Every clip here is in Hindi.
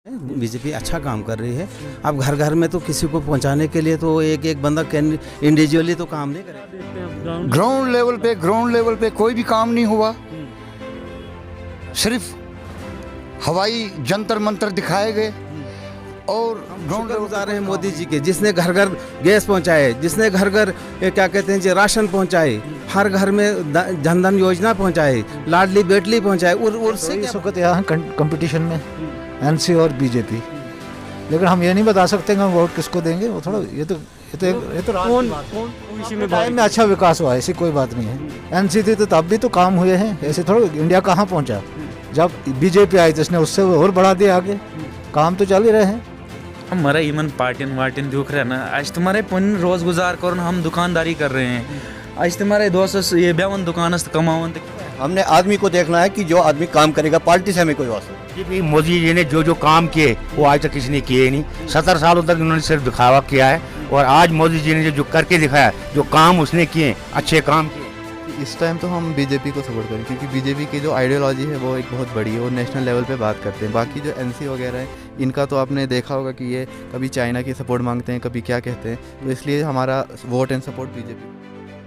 बीजेपी अच्छा काम कर रही है। अब घर घर में तो किसी को पहुंचाने के लिए तो एक एक बंदा इंडिविजुअली तो काम नहीं करेगा। ग्राउंड लेवल पे कोई भी काम नहीं हुआ, सिर्फ हवाई जंतर मंतर दिखाए गए और ग्राउंड लेवल गुजार रहे हैं मोदी जी के, जिसने घर घर गैस पहुंचाए, जिसने घर घर क्या कहते हैं जी राशन पहुंचाए, हर घर में जनधन योजना पहुंचाए, लाडली बेटली पहुंचाए। और उससे इस वक्त यहाँ कंपटीशन में एनसी और बीजेपी, लेकिन हम ये नहीं बता सकते कि हम वोट किसको देंगे। वो थोड़ा ये तो टाइम में अच्छा विकास हुआ है, ऐसी कोई बात नहीं है। एनसी थी तो तब भी तो काम हुए हैं, ऐसे थोड़ा इंडिया कहाँ पहुँचा। जब बीजेपी आई तो इसने उससे और बढ़ा दिया आगे, काम तो चल ही रहे हैं। हमारा इमन पार्टिन वार्टिन दुख रहा है ना, आज तुम्हारे पुन रोज गुजार कर हम दुकानदारी कर रहे हैं, आज तुम्हारे दोस्त ये बेवन दुकान कमावन। हमने आदमी को देखना है कि जो आदमी काम करेगा, पार्टी से हमें कोई वास्ता नहीं। मोदी जी ने जो जो काम किए वो आज तक किसी ने किए नहीं। 70 सालों तक उन्होंने सिर्फ दिखावा किया है, और आज मोदी जी ने जो करके दिखाया, जो काम उसने किए, अच्छे काम किए। इस टाइम तो हम बीजेपी को सपोर्ट करें, क्योंकि बीजेपी की जो आइडियोलॉजी है वो एक बहुत बड़ी है, वो नेशनल लेवल पे बात करते हैं। बाकी जो एनसी वगैरह है, इनका तो आपने देखा होगा कि ये कभी चाइना की सपोर्ट मांगते हैं, कभी क्या कहते हैं, तो इसलिए हमारा vote and support BJP.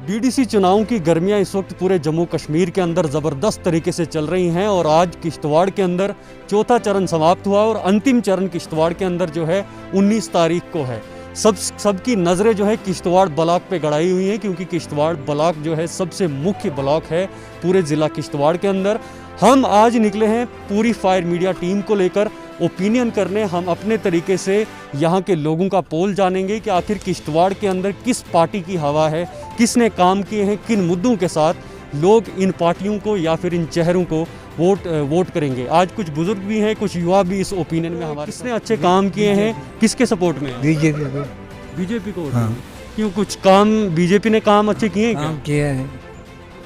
DDC चुनाव की गर्मियां इस वक्त पूरे जम्मू कश्मीर के अंदर ज़बरदस्त तरीके से चल रही हैं, और आज किश्तवाड़ के अंदर चौथा चरण समाप्त हुआ और अंतिम चरण किश्तवाड़ के अंदर जो है 19 तारीख को है। सबकी नज़रें जो है किश्तवाड़ ब्लॉक पे गड़ाई हुई हैं, क्योंकि किश्तवाड़ ब्लॉक जो है सबसे मुख्य ब्लॉक है पूरे ज़िला किश्तवाड़ के अंदर। हम आज निकले हैं पूरी फायर मीडिया टीम को लेकर ओपिनियन करने। हम अपने तरीके से यहाँ के लोगों का पोल जानेंगे कि आखिर किश्तवाड़ के अंदर किस पार्टी की हवा है, किसने काम किए हैं, किन मुद्दों के साथ लोग इन पार्टियों को या फिर इन चेहरों को वोट करेंगे। आज कुछ बुजुर्ग भी हैं, कुछ युवा भी इस ओपिनियन में हमारे। किसने अच्छे काम किए हैं, किसके सपोर्ट में? बीजेपी को। हाँ। क्यों, कुछ काम बीजेपी ने काम अच्छे किए हैं? काम किए हैं।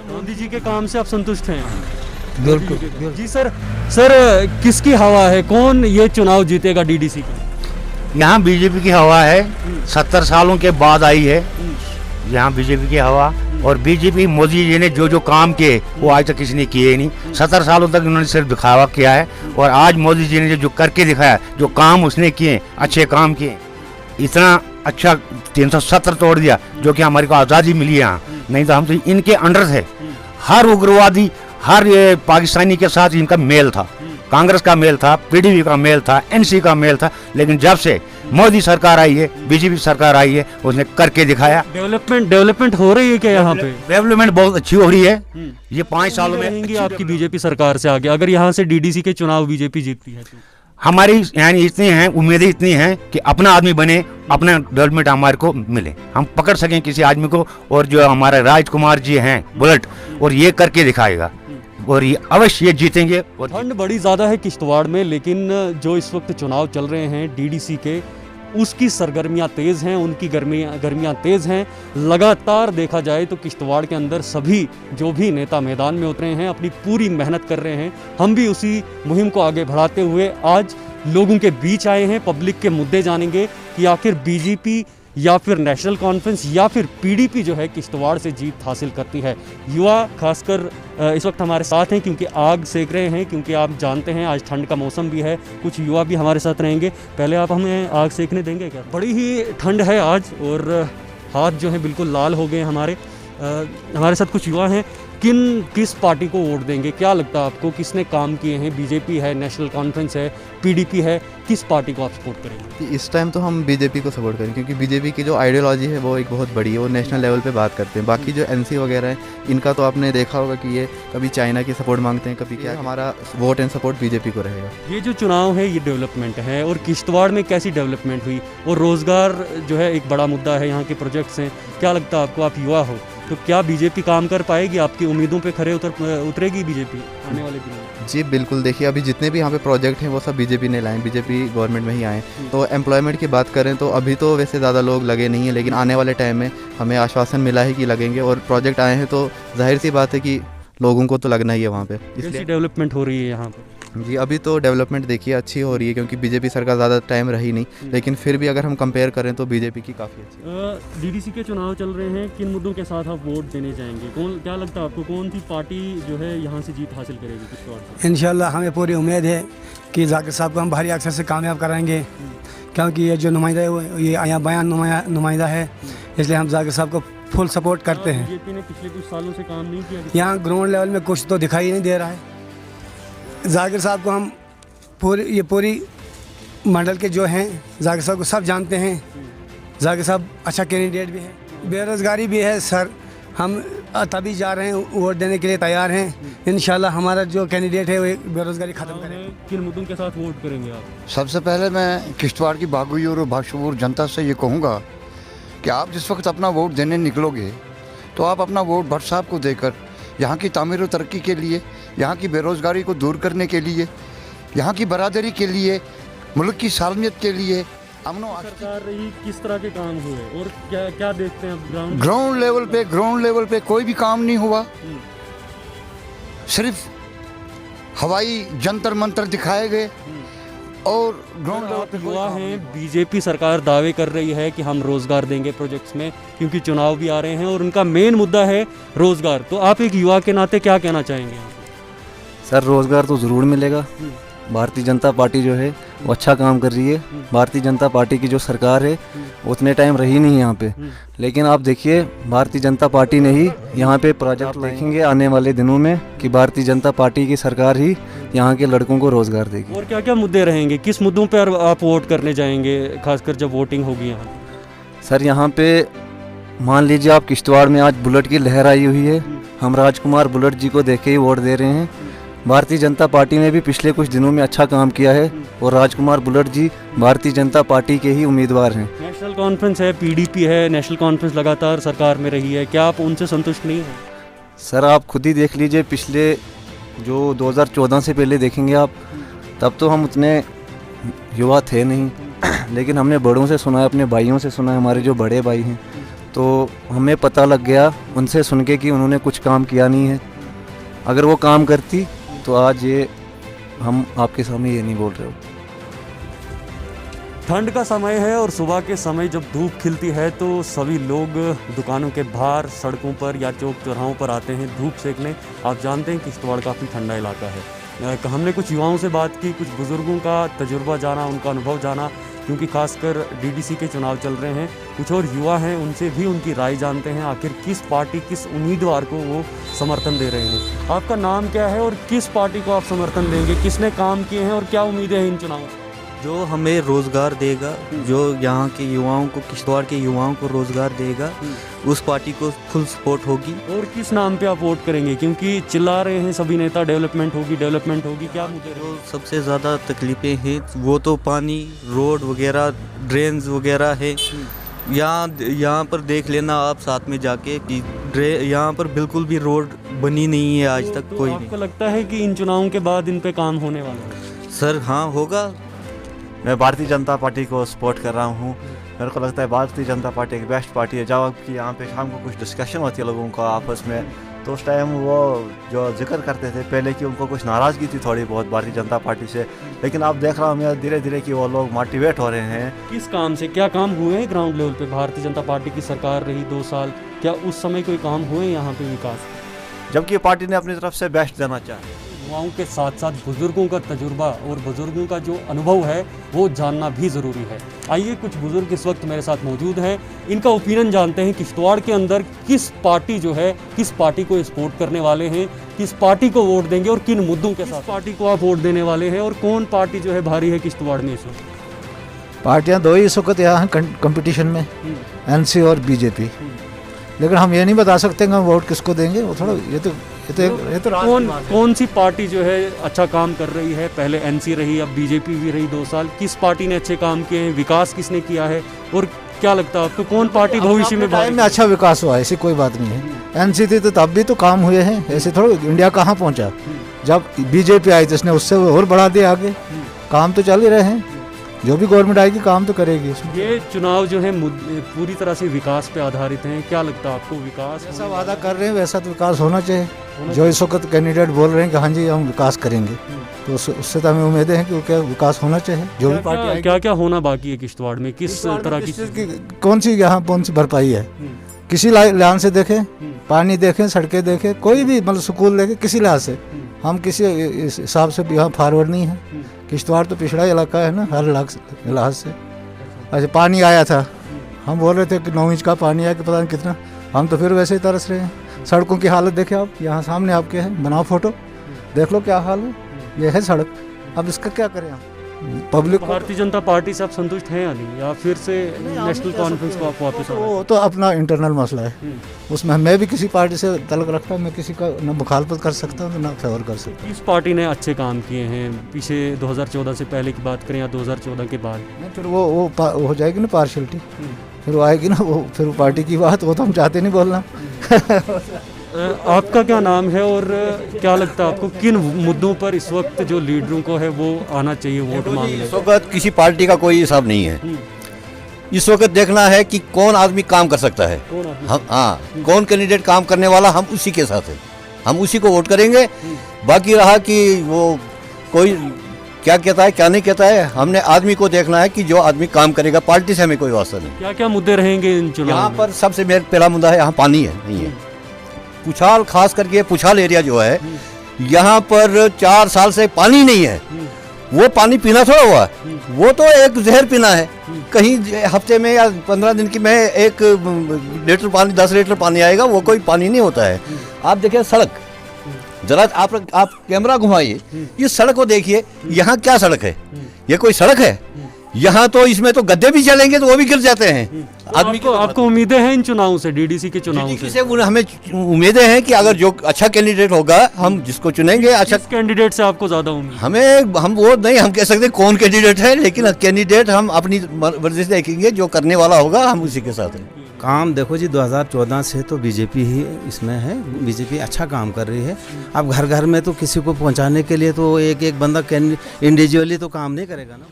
मोदी जी के काम से आप संतुष्ट हैं? बिल्कुल जी सर। किसकी हवा है, कौन ये चुनाव जीतेगा डीडीसी का? यहाँ बीजेपी की हवा है, 70 सालों के बाद आई है यहाँ बीजेपी की हवा। और बीजेपी मोदी जी ने जो जो काम किए वो आज तक किसी ने किए नहीं। 70 सालों तक उन्होंने सिर्फ दिखावा किया है, और आज मोदी जी ने जो करके दिखाया, जो काम उसने किए, अच्छे काम किए। इतना अच्छा 370 तोड़ दिया, जो कि हमारे को आज़ादी मिली है यहाँ, नहीं तो हम तो इनके अंडर थे। हर उग्रवादी, हर पाकिस्तानी के साथ इनका मेल था, कांग्रेस का मेल था, पीडीपी का मेल था, एनसी का मेल था। लेकिन जब से मोदी सरकार आई है, बीजेपी सरकार आई है, उसने करके दिखाया। डेवलपमेंट हो रही है क्या यहाँ पे? डेवलपमेंट बहुत अच्छी हो रही है ये 5 सालों में। रहेंगी आपकी बीजेपी सरकार से आगे, अगर यहाँ से डीडीसी के चुनाव बीजेपी जीतती है तो? हमारी यानी इतनी हैं, उम्मीदें इतनी हैं कि अपना आदमी बने, अपना डेवलपमेंट हमारे को मिले, हम पकड़ सकें किसी आदमी को। और जो हमारे राजकुमार जी हैं बुलेट, और ये करके दिखाएगा, और ये अवश्य ये जीतेंगे। ठंड बड़ी ज़्यादा है किश्तवाड़ में, लेकिन जो इस वक्त चुनाव चल रहे हैं डीडीसी के, उसकी सरगर्मियां तेज़ हैं, उनकी गर्मियां तेज़ हैं। लगातार देखा जाए तो किश्तवाड़ के अंदर सभी जो भी नेता मैदान में उतरे हैं, अपनी पूरी मेहनत कर रहे हैं। हम भी उसी मुहिम को आगे बढ़ाते हुए आज लोगों के बीच आए हैं। पब्लिक के मुद्दे जानेंगे कि आखिर बीजेपी या फिर नेशनल कॉन्फ्रेंस या फिर पीडीपी जो है किश्तवाड़ से जीत हासिल करती है। युवा खासकर इस वक्त हमारे साथ हैं, क्योंकि आग सेक रहे हैं, क्योंकि आप जानते हैं आज ठंड का मौसम भी है। कुछ युवा भी हमारे साथ रहेंगे। पहले आप हमें आग सेकने देंगे क्या? बड़ी ही ठंड है आज, और हाथ जो है बिल्कुल लाल हो गए हमारे। हमारे साथ कुछ युवा हैं। किस पार्टी को वोट देंगे, क्या लगता है आपको, किसने काम किए हैं? बीजेपी है, नेशनल कॉन्फ्रेंस है, पीडीपी है, किस पार्टी को आप सपोर्ट करेंगे? इस टाइम तो हम बीजेपी को सपोर्ट करें, क्योंकि बीजेपी की जो आइडियोलॉजी है वो एक बहुत बड़ी है, वो नेशनल लेवल पे बात करते हैं। बाकी जो एनसी वगैरह है, इनका तो आपने देखा होगा कि ये कभी चाइना की सपोर्ट मांगते हैं, कभी क्या। हमारा वोट एंड सपोर्ट बीजेपी को रहेगा। ये जो चुनाव है ये डेवलपमेंट है, और किश्तवाड़ में कैसी डेवलपमेंट हुई? और रोज़गार जो है एक बड़ा मुद्दा है, यहाँ के प्रोजेक्ट्स हैं। क्या लगता है आपको, आप युवा हो तो क्या बीजेपी काम कर पाएगी? आपकी उम्मीदों पे खरे उतरेगी बीजेपी आने वाले दिनों में? जी बिल्कुल। देखिए, अभी जितने भी यहाँ पे प्रोजेक्ट हैं वो सब बीजेपी ने लाए, बीजेपी गवर्नमेंट में ही आए। तो एम्प्लॉयमेंट की बात करें तो अभी तो वैसे ज़्यादा लोग लगे नहीं हैं, लेकिन आने वाले टाइम में हमें आश्वासन मिला है कि लगेंगे, और प्रोजेक्ट आए हैं तो जाहिर सी बात है कि लोगों को तो लगना ही है वहाँ पे। इसलिए डेवलपमेंट हो रही है यहाँ पर। जी अभी तो डेवलपमेंट देखिए अच्छी हो रही है, क्योंकि बीजेपी सरकार ज़्यादा टाइम रही नहीं, लेकिन फिर भी अगर हम कंपेयर करें तो बीजेपी की काफ़ी अच्छी है। डीडीसी के चुनाव चल रहे हैं, किन मुद्दों के साथ आप वोट देने जाएंगे? कौन, क्या लगता है आपको, कौन सी पार्टी जो है यहाँ से जीत हासिल करेगी किश्तवाड़ से? इंशाल्लाह हमें पूरी उम्मीद है कि जाकिर साहब को हम भारी अक्सर से कामयाब कराएंगे, क्योंकि ये जो नुमाइंदा है वो ये यहाँ बयान नुमाइंदा है, इसलिए हम जाकिर साहब को फुल सपोर्ट करते हैं। बीजेपी ने पिछले कुछ सालों से काम नहीं किया? यहाँ ग्राउंड लेवल में कुछ तो दिखाई नहीं दे रहा है। जाकिर साहब को हम पूरी मंडल के जो हैं जाकिर साहब को सब जानते हैं। जाकिर साहब अच्छा कैंडिडेट भी है, बेरोज़गारी भी है सर, हम तभी जा रहे हैं वोट देने के लिए तैयार हैं। इंशाल्लाह हमारा जो कैंडिडेट है वो बेरोज़गारी ख़त्म करेगा। किन मुद्दों के साथ वोट करेंगे आप? सबसे पहले मैं किश्तवाड़ की बागुई और बाशऊर जनता से ये कहूँगा कि आप जिस वक्त अपना वोट देने निकलोगे तो आप अपना वोट भट्ट साहब को देकर यहाँ की तामीर और तरक्की के लिए, यहाँ की बेरोज़गारी को दूर करने के लिए, यहाँ की बरादरी के लिए, मुल्क की सालमियत के लिए, अमनो सरकार रही, किस तरह के काम हुए और क्या क्या देखते हैं आप ग्राउंड लेवल पे कोई भी काम नहीं हुआ। सिर्फ हवाई जंतर मंतर दिखाए गए और ग्राउंड लेवल पे युवा हैं। बीजेपी सरकार दावे कर रही है कि हम रोजगार देंगे प्रोजेक्ट्स में, क्योंकि चुनाव भी आ रहे हैं और उनका मेन मुद्दा है रोजगार। तो आप एक युवा के नाते क्या कहना चाहेंगे? सर रोज़गार तो ज़रूर मिलेगा। भारतीय जनता पार्टी जो है वो अच्छा काम कर रही है। भारतीय जनता पार्टी की जो सरकार है उतने टाइम रही नहीं यहाँ पे, लेकिन आप देखिए भारतीय जनता पार्टी ने ही यहाँ पे प्रोजेक्ट देखेंगे आने वाले दिनों में कि भारतीय जनता पार्टी की सरकार ही यहाँ के लड़कों को रोज़गार देगी। और क्या क्या मुद्दे रहेंगे, किस मुद्दों पर आप वोट करने जाएंगे, खासकर जब वोटिंग होगी यहाँ? सर यहाँ पे मान लीजिए आप किश्तवाड़ में आज बुलेट की लहर आई हुई है, हम राजकुमार बुलेट जी को देख के ही वोट दे रहे हैं। भारतीय जनता पार्टी ने भी पिछले कुछ दिनों में अच्छा काम किया है और राजकुमार बुलेट जी भारतीय जनता पार्टी के ही उम्मीदवार हैं। नेशनल कॉन्फ्रेंस है, पीडीपी है, नेशनल कॉन्फ्रेंस लगातार सरकार में रही है, क्या आप उनसे संतुष्ट नहीं हैं? सर आप खुद ही देख लीजिए, पिछले जो 2014 से पहले देखेंगे आप, तब तो हम उतने युवा थे नहीं, लेकिन हमने बड़ों से सुना है, अपने भाइयों से सुना है, हमारे जो बड़े भाई हैं, तो हमें पता लग गया उनसे सुन के कि उन्होंने कुछ काम किया नहीं है। अगर वो काम करती तो आज ये हम आपके सामने ये नहीं बोल रहे हो। ठंड का समय है और सुबह के समय जब धूप खिलती है तो सभी लोग दुकानों के बाहर, सड़कों पर या चौक चौराहों पर आते हैं धूप सेकने। आप जानते हैं किश्तवाड़ काफ़ी ठंडा इलाका है। हमने कुछ युवाओं से बात की, कुछ बुज़ुर्गों का तजुर्बा जाना, उनका अनुभव जाना, क्योंकि खासकर डीडीसी के चुनाव चल रहे हैं। कुछ और युवा हैं, उनसे भी उनकी राय जानते हैं, आखिर किस पार्टी, किस उम्मीदवार को वो समर्थन दे रहे हैं। आपका नाम क्या है और किस पार्टी को आप समर्थन देंगे, किसने काम किए हैं और क्या उम्मीदें हैं इन चुनावों से? जो हमें रोज़गार देगा, जो यहाँ के युवाओं को, किश्तवाड़ के युवाओं को रोज़गार देगा, उस पार्टी को फुल सपोर्ट होगी। और किस नाम पे आप वोट करेंगे, क्योंकि चिल्ला रहे हैं सभी नेता डेवलपमेंट होगी, डेवलपमेंट होगी, क्या मुद्दे? जो सबसे ज़्यादा तकलीफ़ें हैं वो तो पानी, रोड वगैरह, ड्रेन्स वगैरह है। यहाँ पर देख लेना आप साथ में जाके कि यहाँ पर बिल्कुल भी रोड बनी नहीं है आज तक। कोई नहीं। आपको लगता है कि इन चुनावों के बाद इन पे काम होने वाला है? सर हाँ होगा। मैं भारतीय जनता पार्टी को सपोर्ट कर रहा हूँ। मेरे को लगता है भारतीय जनता पार्टी एक बेस्ट पार्टी है। जब कि यहाँ पे शाम को कुछ डिस्कशन होती है लोगों का आपस में, तो उस टाइम वो जो जिक्र करते थे पहले कि उनको कुछ नाराज़गी थी थोड़ी बहुत भारतीय जनता पार्टी से, लेकिन अब देख रहा हूँ मैं धीरे धीरे कि वो लोग मोटिवेट हो रहे हैं। किस काम से, क्या काम हुए हैं ग्राउंड लेवल पे? भारतीय जनता पार्टी की सरकार रही 2 साल, क्या उस समय कोई काम हुए यहाँ पे विकास? जबकि पार्टी ने अपनी तरफ से बेस्ट देना चाहिए। युवाओं के साथ साथ बुजुर्गों का तजुर्बा और बुजुर्गों का जो अनुभव है वो जानना भी ज़रूरी है। आइए कुछ बुजुर्ग इस वक्त मेरे साथ मौजूद हैं, इनका ओपिनियन जानते हैं। किश्तवाड़ के अंदर किस पार्टी जो है, किस पार्टी को सपोर्ट करने वाले हैं, किस पार्टी को वोट देंगे और किन मुद्दों के साथ पार्टी को आप वोट देने वाले हैं, और कौन पार्टी जो है भारी है किश्तवाड़ में इस वक्त? पार्टियाँ 2 ही इस वक्त यहाँ कंपटीशन में, एनसी और बीजेपी, लेकिन हम ये नहीं बता सकते कि हम वोट किसको देंगे। वो थोड़ा ये तो कौन सी पार्टी जो है अच्छा काम कर रही है? पहले एनसी रही, अब बीजेपी भी रही 2 साल। किस पार्टी ने अच्छे काम किए हैं, विकास किसने किया है, और क्या लगता है आपको कौन पार्टी भविष्य में अच्छा विकास हुआ? ऐसी कोई बात नहीं है। एनसी थी तो तब भी तो काम हुए हैं, ऐसे थोड़ा इंडिया कहाँ पहुँचा। जब बीजेपी आई तो इसने उससे और बढ़ा दिया आगे, काम तो चल ही रहे हैं। जो भी गवर्नमेंट आएगी काम तो करेगी इसमें। ये चुनाव जो है पूरी तरह से विकास पे आधारित हैं, क्या लगता है आपको विकास जैसा वादा कर रहे हैं वैसा तो विकास होना चाहिए। जो इस वक्त कैंडिडेट बोल रहे हैं कि हाँ जी हम विकास करेंगे, तो उससे तो हमें उम्मीदें हैं कि क्या विकास होना चाहिए। जो भी पार्टी आएगी। क्या क्या होना बाकी है किश्तवाड़ में, किस तरह की कौन सी भरपाई है, किसी लिहाज से देखें, पानी देखें, सड़कें देखें, कोई भी मतलब स्कूल देखें, किसी लिहाज से हम किसी इस हिसाब से यहाँ फॉरवर्ड नहीं है। किश्तवाड़ तो पिछड़ा इलाका है ना हर लिहाज से। अच्छा पानी आया था, हम बोल रहे थे कि 9 इंच का पानी आया कि पता नहीं कितना, हम तो फिर वैसे ही तरस रहे हैं। सड़कों की हालत देखें आप, यहाँ सामने आपके है, बनाओ फोटो देख लो क्या हाल है। ये है सड़क, अब इसका क्या करें हम? पब्लिक भारतीय जनता पार्टी से आप संतुष्ट हैं या नहीं, या फिर से नेशनल कॉन्फ्रेंस को आप वापस वो तो अपना इंटरनल मसला है, उसमें मैं भी किसी पार्टी से तल्लुक रखता हूँ, मैं किसी का न मुखालफत कर सकता हूँ ना फेवर कर सकता हूँ। इस पार्टी ने अच्छे काम किए हैं पीछे 2014 से पहले की बात करें या 2014 के बाद? फिर वो हो जाएगी ना पार्शलिटी, फिर वो आएगी ना, वो फिर वो पार्टी की बात, वो तो हम चाहते नहीं बोलना। आपका क्या नाम है और क्या लगता है आपको किन मुद्दों पर इस वक्त जो लीडरों को है वो आना चाहिए वोट मांगने? इस वक्त किसी पार्टी का कोई हिसाब नहीं है। इस वक्त देखना है कि कौन आदमी काम कर सकता है, हम कौन कैंडिडेट काम करने वाला, हम उसी के साथ हैं, हम उसी को वोट करेंगे। बाकी रहा कि वो कोई क्या कहता है क्या नहीं कहता है, हमने आदमी को देखना है कि जो आदमी काम करेगा, पार्टी से हमें कोई वास्ता नहीं। क्या क्या मुद्दे रहेंगे इन चुनाव? यहाँ पर सबसे मेरा पहला मुद्दा है, यहाँ पानी है नहीं है। पुछाल खास करके पुछाल एरिया जो है, यहाँ पर 4 साल से पानी नहीं है। वो पानी पीना थोड़ा हुआ, वो तो एक जहर पीना है। कहीं हफ्ते में या 15 दिन की में 1 लीटर पानी 10 लीटर पानी आएगा, वो कोई पानी नहीं होता है। आप देखिए सड़क, जरा आप कैमरा घुमाइए, इस सड़क को देखिए, यहाँ क्या सड़क है? ये कोई सड़क है? यहाँ तो इसमें तो गड्ढे भी चलेंगे तो वो भी गिर जाते हैं। आदमी को आपको उम्मीदें हैं इन चुनावों से, डीडीसी के चुनावों से? हमें उम्मीदें हैं कि अगर जो अच्छा कैंडिडेट होगा हम जिसको चुनेंगे, अच्छा कैंडिडेट से आपको ज्यादा उम्मीद? हम वो नहीं हम कह सकते कौन कैंडिडेट है, लेकिन कैंडिडेट हम अपनी मर्जी से देखेंगे, जो करने वाला होगा हम उसी के साथ हैं। काम देखो जी 2014 से तो बीजेपी ही इसमें है, बीजेपी अच्छा काम कर रही है। अब घर घर में तो किसी को पहुंचाने के लिए तो एक बंदा इंडिविजुअली तो काम नहीं करेगा ना।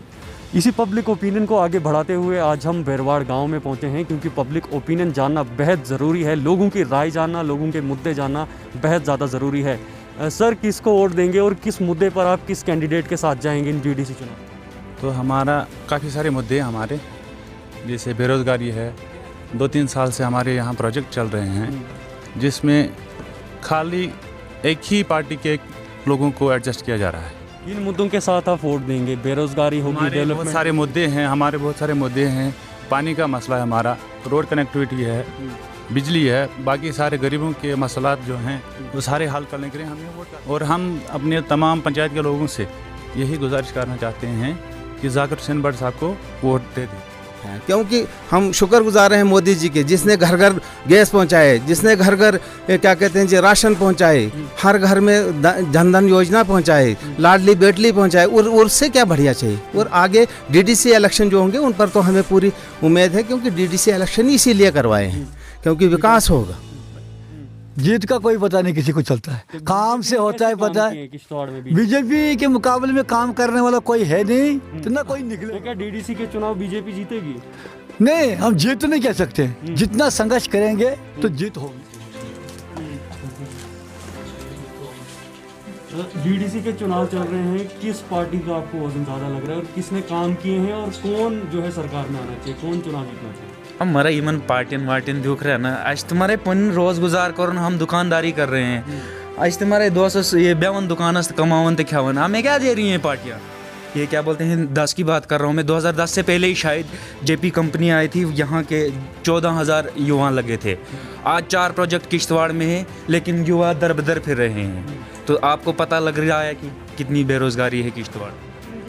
इसी पब्लिक ओपिनियन को आगे बढ़ाते हुए आज हम बैरवाड़ गांव में पहुंचे हैं, क्योंकि पब्लिक ओपिनियन जानना बेहद ज़रूरी है, लोगों की राय जानना, लोगों के मुद्दे जानना बेहद ज़्यादा ज़रूरी है। सर किसको वोट देंगे और किस मुद्दे पर आप किस कैंडिडेट के साथ जाएंगे इन डीडीसी चुनाव? तो हमारा काफ़ी सारे मुद्दे हैं हमारे, जैसे बेरोज़गारी है। 2-3 साल से हमारे यहाँ प्रोजेक्ट चल रहे हैं, जिसमें खाली एक ही पार्टी के लोगों को एडजस्ट किया जा रहा है। इन मुद्दों के साथ आप वोट देंगे? बेरोजगारी होगी, डेवलपमेंट, बहुत सारे मुद्दे हैं हमारे, बहुत सारे मुद्दे हैं। पानी का मसला है हमारा, रोड कनेक्टिविटी है, बिजली है, बाकी सारे गरीबों के मसलात जो हैं वो सारे हल करने के लिए हमें वोट। और हम अपने तमाम पंचायत के लोगों से यही गुजारिश करना चाहते हैं कि जाकिर हुसैन भट्ट साहब को वोट दे दें, क्योंकि हम शुक्रगुजार हैं मोदी जी के, जिसने घर घर गैस पहुंचाए, जिसने घर घर क्या कहते हैं जी राशन पहुंचाए, हर घर में जनधन योजना पहुंचाए, लाडली बेटली पहुंचाए, और उससे क्या बढ़िया चाहिए। और आगे डीडीसी इलेक्शन जो होंगे उन पर तो हमें पूरी उम्मीद है, क्योंकि डीडीसी इलेक्शन इसीलिए करवाए हैं क्योंकि विकास होगा। जीत का कोई पता नहीं किसी को चलता है, काम से होता है पता है। बीजेपी के मुकाबले में काम करने वाला कोई है नहीं, तो ना कोई निकले। तो क्या डीडीसी के चुनाव बीजेपी जीतेगी? नहीं, हम जीत तो नहीं कह सकते, जितना संघर्ष करेंगे तो जीत होगी। डीडीसी के चुनाव चल रहे हैं, किस पार्टी का आपको वजन ज्यादा लग रहा है और किसने काम किए हैं और कौन जो है सरकार में आना चाहिए, कौन चुनाव जीतना चाहिए? हमारा इमन पार्टियन वार्टियन दुख रहा है ना, आज तुम्हारे पन रोज गुजार कर हम दुकानदारी कर रहे हैं। आज तुम्हारे 200 ये 52 दुकान कमावन तो खावन, हमें क्या दे रही हैं पार्टियाँ? ये क्या बोलते हैं 10 की बात कर रहा हूँ मैं, 2010 से पहले ही शायद जेपी कंपनी आई थी, यहाँ के 14,000 युवा लगे थे। आज 4 प्रोजेक्ट किश्तवाड़ में है, लेकिन युवा दर बदर फिर रहे हैं। तो आपको पता लग रहा है कि कितनी बेरोजगारी है किश्तवाड़।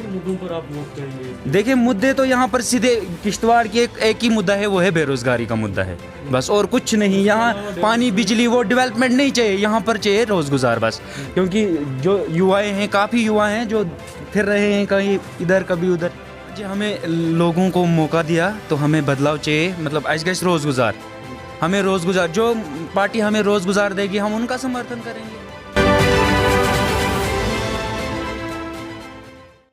मुद्दों पर आप वोट करेंगे? देखिए मुद्दे तो यहाँ पर सीधे किश्तवाड़ की एक ही मुद्दा है, वो है बेरोजगारी का मुद्दा है बस, और कुछ नहीं। यहाँ पानी बिजली वो डेवलपमेंट नहीं चाहिए, यहाँ पर चाहिए रोजगार बस। क्योंकि जो युवाएं हैं, काफ़ी युवा हैं जो फिर रहे हैं कहीं इधर कभी उधर। जी हमें लोगों को मौका दिया तो हमें बदलाव चाहिए, मतलब आज गैस रोजगार, हमें रोजगार, जो पार्टी हमें रोजगार देगी हम उनका समर्थन करेंगे।